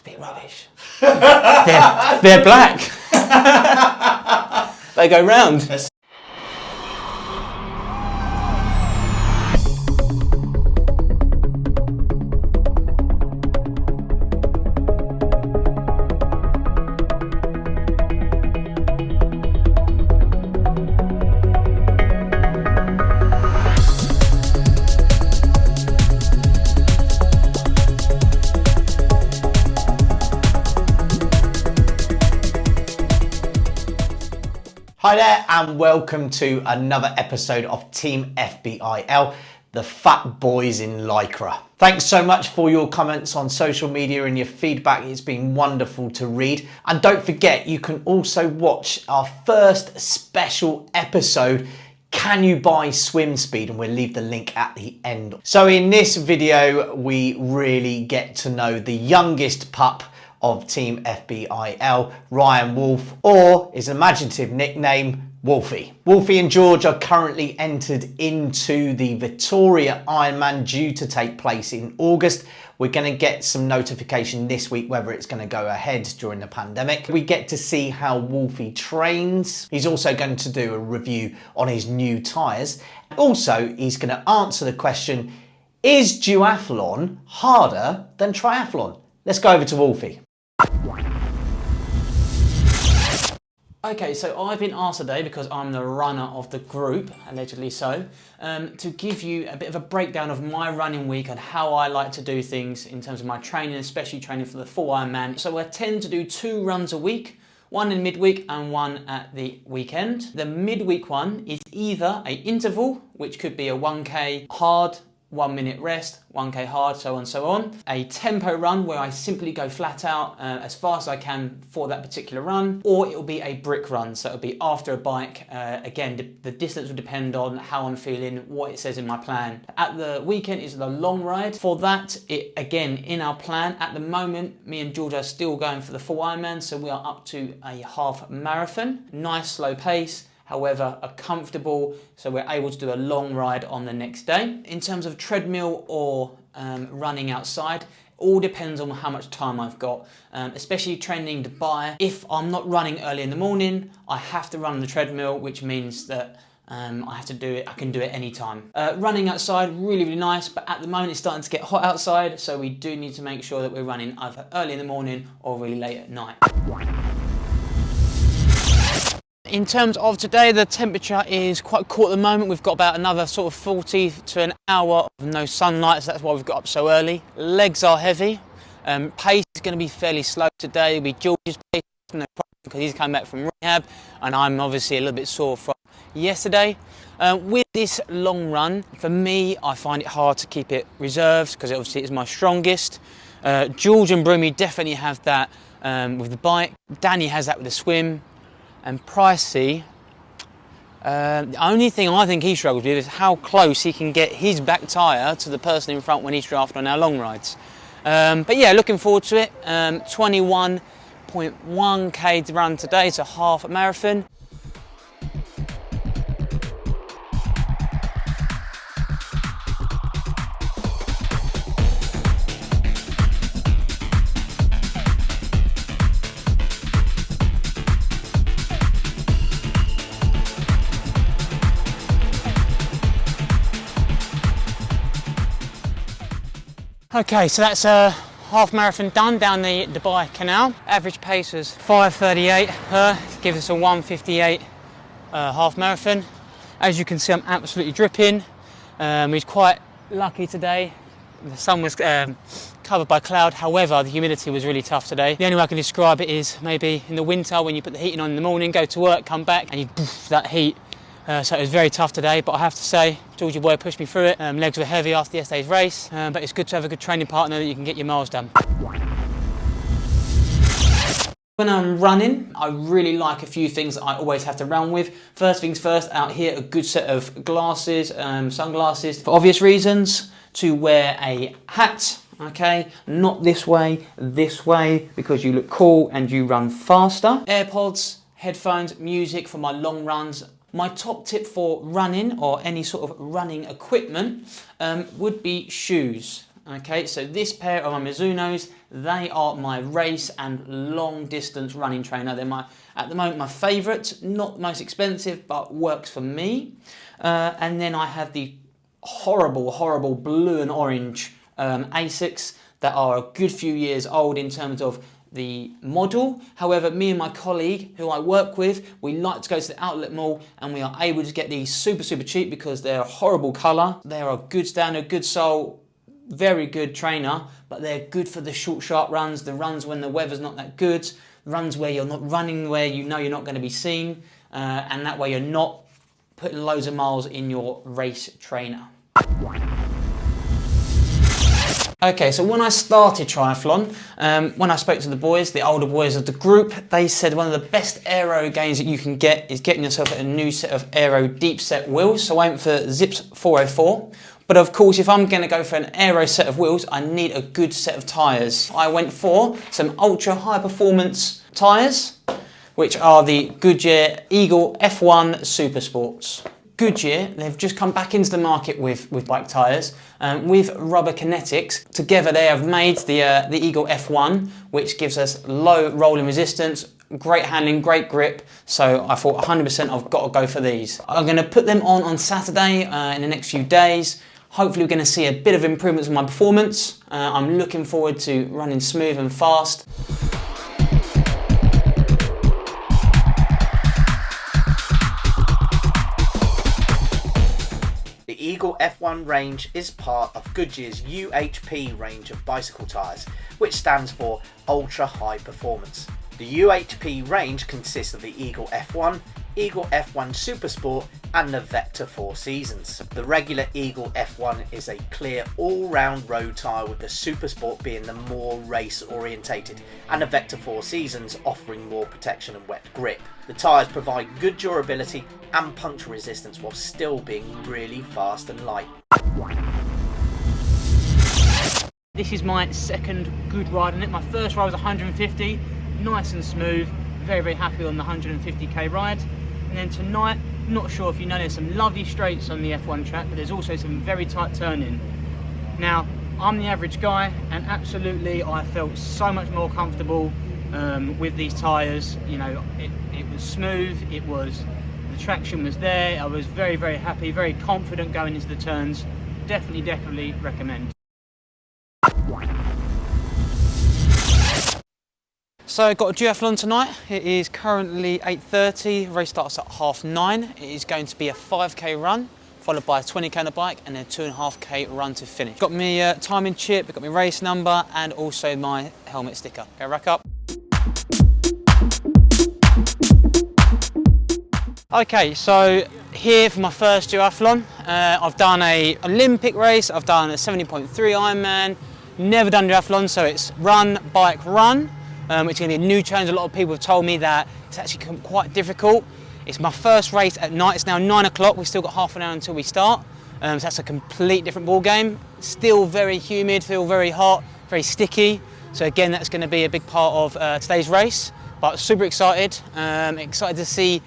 bit rubbish. they're black. They go round. Hi there and welcome to another episode of TeamFBiL, the fat boys in Lycra. Thanks so much for your comments on social media and your feedback. It's been wonderful to read. And don't forget, you can also watch our first special episode, Can You Buy Swim Speed? And we'll leave the link at the end. So in this video, we really get to know the youngest pup of TeamFBiL, Ryan Wolf, or his imaginative nickname, Wolfie. Wolfie and George are currently entered into the Victoria Ironman due to take place in August. We're going to get some notification this week whether it's going to go ahead during the pandemic. We get to see how Wolfie trains. He's also going to do a review on his new tyres. Also, he's going to answer the question, is duathlon harder than triathlon? Let's go over to Wolfie. Okay, so I've been asked today, because I'm the runner of the group, allegedly so, to give you a bit of a breakdown of my running week and how I like to do things in terms of my training, especially training for the full Ironman. So I tend to do 2 runs a week, one in midweek and one at the weekend. The midweek one is either an interval, which could be a 1K hard, 1 minute rest, 1K hard, so on and so on. A tempo run where I simply go flat out as fast as I can for that particular run, or it will be a brick run, so it'll be after a bike. Again, the distance will depend on how I'm feeling, what it says in my plan. At the weekend is the long ride. For that, again, in our plan, at the moment, me and George are still going for the full Ironman, so we are up to a half marathon. Nice slow pace. However, are comfortable, so we're able to do a long ride on the next day. In terms of treadmill or running outside, all depends on how much time I've got, especially training Dubai. If I'm not running early in the morning, I have to run on the treadmill, which means that I have to do it, I can do it anytime. Running outside, really, really nice, but at the moment it's starting to get hot outside, so we do need to make sure that we're running either early in the morning or really late at night. In terms of today, the temperature is quite cool at the moment. We've got about another sort of 40 to an hour of no sunlight, so that's why we've got up so early. Legs are heavy. Pace is going to be fairly slow today. It'll be George's pace, no problem, because he's come back from rehab, and I'm obviously a little bit sore from yesterday. With this long run, for me, I find it hard to keep it reserved, because obviously it's my strongest. George and Broomy definitely have that with the bike. Danny has that with the swim. And Pricey, the only thing I think he struggles with is how close he can get his back tyre to the person in front when he's drafting on our long rides. But yeah, looking forward to it. 21.1k to run today, it's a half marathon. Okay, so that's a half marathon done down the Dubai Canal. Average pace was 5:38, gives us a 1:58 half marathon. As you can see, I'm absolutely dripping. We're quite lucky today. The sun was covered by cloud, however, the humidity was really tough today. The only way I can describe it is maybe in the winter when you put the heating on in the morning, go to work, come back, and you poof, that heat. So it was very tough today, but I have to say, Georgie boy pushed me through it. Legs were heavy after yesterday's race, but it's good to have a good training partner that you can get your miles done. When I'm running, I really like a few things that I always have to run with. First things first, out here, a good set of glasses, sunglasses, for obvious reasons. To wear a hat, okay, not this way, because you look cool and you run faster. AirPods, headphones, music for my long runs. My top tip for running or any sort of running equipment would be shoes. Okay, so this pair of my Mizunos, they are my race and long distance running trainer. They're at the moment my favourite, not the most expensive, but works for me. And then I have the horrible blue and orange Asics that are a good few years old in terms of the model. However, me and my colleague who I work with, we like to go to the outlet mall and we are able to get these super cheap because they're a horrible colour. They're a good standard, good sole, very good trainer, but they're good for the short, sharp runs, the runs when the weather's not that good, runs where you're not running where you know you're not going to be seen, and that way you're not putting loads of miles in your race trainer. Okay, so when I started triathlon, when I spoke to the boys, the older boys of the group, they said one of the best aero gains that you can get is getting yourself a new set of aero deep set wheels. So I went for Zips 404. But of course, if I'm going to go for an aero set of wheels, I need a good set of tyres. I went for some ultra high performance tyres, which are the Goodyear Eagle F1 Supersports. Goodyear, they've just come back into the market with bike tyres with rubber kinetics. Together they have made the Eagle F1, which gives us low rolling resistance, great handling, great grip. So I thought 100% I've got to go for these. I'm going to put them on Saturday in the next few days. Hopefully we're going to see a bit of improvements in my performance. I'm looking forward to running smooth and fast. The Eagle F1 range is part of Goodyear's UHP range of bicycle tyres, which stands for Ultra High Performance. The UHP range consists of the Eagle F1, Eagle F1 Supersport and the Vector 4 Seasons. The regular Eagle F1 is a clear all-round road tyre, with the Supersport being the more race orientated and the Vector 4 Seasons offering more protection and wet grip. The tyres provide good durability and puncture resistance while still being really fast and light. This is my second good ride on it. My first ride was 150, nice and smooth, very happy on the 150k ride. And then tonight, not sure if you know, there's some lovely straights on the F1 track, but there's also some very tight turning. Now, I'm the average guy, and absolutely I felt so much more comfortable with these tyres. You know, it was smooth, the traction was there. I was very happy, very confident going into the turns. Definitely recommend. So I've got a duathlon tonight. It is currently 8:30, race starts at 9:30. It is going to be a 5k run, followed by a 20k on the bike and a 2.5k run to finish. Got me timing chip, got my race number and also my helmet sticker. Go rack up. Okay, so here for my first duathlon. I've done an Olympic race, I've done a 70.3 Ironman, never done duathlon, so it's run, bike, run. Which is going to be a new challenge. A lot of people have told me that it's actually quite difficult. It's my first race at night. It's now 9 o'clock. We've still got half an hour until we start. So that's a complete different ball game. Still very humid, feel very hot, very sticky. So again, that's going to be a big part of today's race. But super excited. Excited to see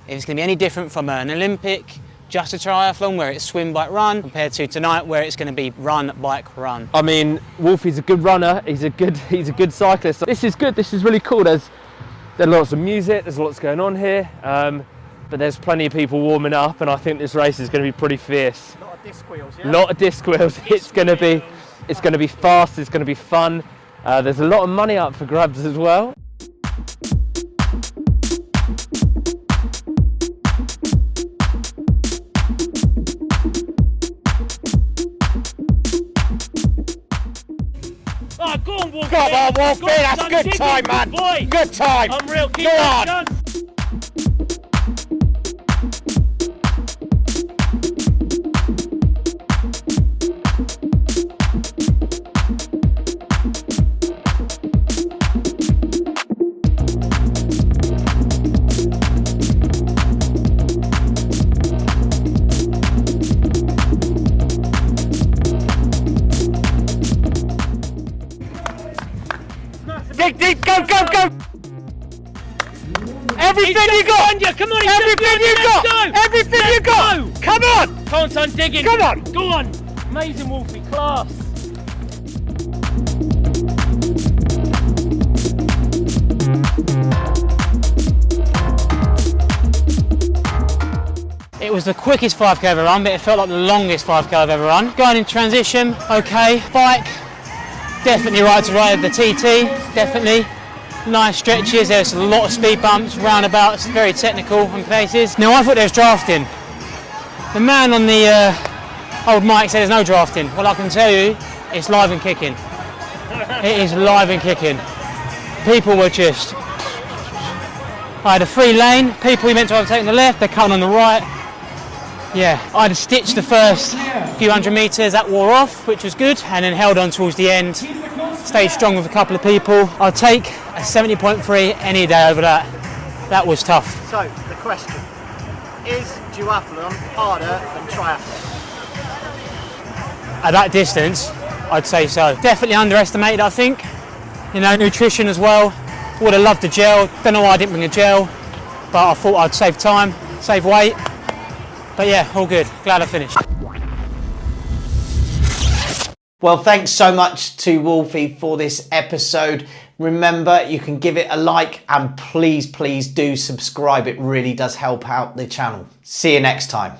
if it's going to be any different from an Olympic, just a triathlon where it's swim, bike, run, compared to tonight where it's going to be run, bike, run. I mean, Wolfie's a good runner. He's a good cyclist. This is good. This is really cool. There's lots of music. There's lots going on here. But there's plenty of people warming up, and I think this race is going to be pretty fierce. A lot of disc wheels, yeah? Lot of disc wheels. It's going to be fast. It's going to be fun. There's a lot of money up for grabs as well. Oh, go on, Wolfie! Come on, Wolfie, that's on, good time, man! Boy. Good time! Unreal, keep Go that on! done. Deep, go! Everything you got! Come on, Everything you got! Go. Everything you got! Come on! Come on, son, digging! Come on! Go on! Amazing, Wolfie, class! was the quickest 5k I've ever run, but it felt like the longest 5k I've ever run. Going in transition, okay. Bike, definitely right to right of the TT, definitely. Nice stretches, there's a lot of speed bumps, roundabouts, very technical in places. Now I thought there was drafting. The man on the old mic said there's no drafting. Well, I can tell you, it's live and kicking. It is live and kicking. People were just... I had a free lane, people who meant to have taken the left, they're cutting on the right. Yeah, I had stitched the first few hundred metres, that wore off, which was good, and then held on towards the end. Stayed strong with a couple of people. I'll take a 70.3 any day over that. That was tough. So, the question, is duathlon harder than triathlon? At that distance, I'd say so. Definitely underestimated, I think. You know, nutrition as well. Would have loved a gel. Don't know why I didn't bring a gel, but I thought I'd save time, save weight. But yeah, all good. Glad I finished. Well, thanks so much to Wolfie for this episode. Remember, you can give it a like and please do subscribe. It really does help out the channel. See you next time.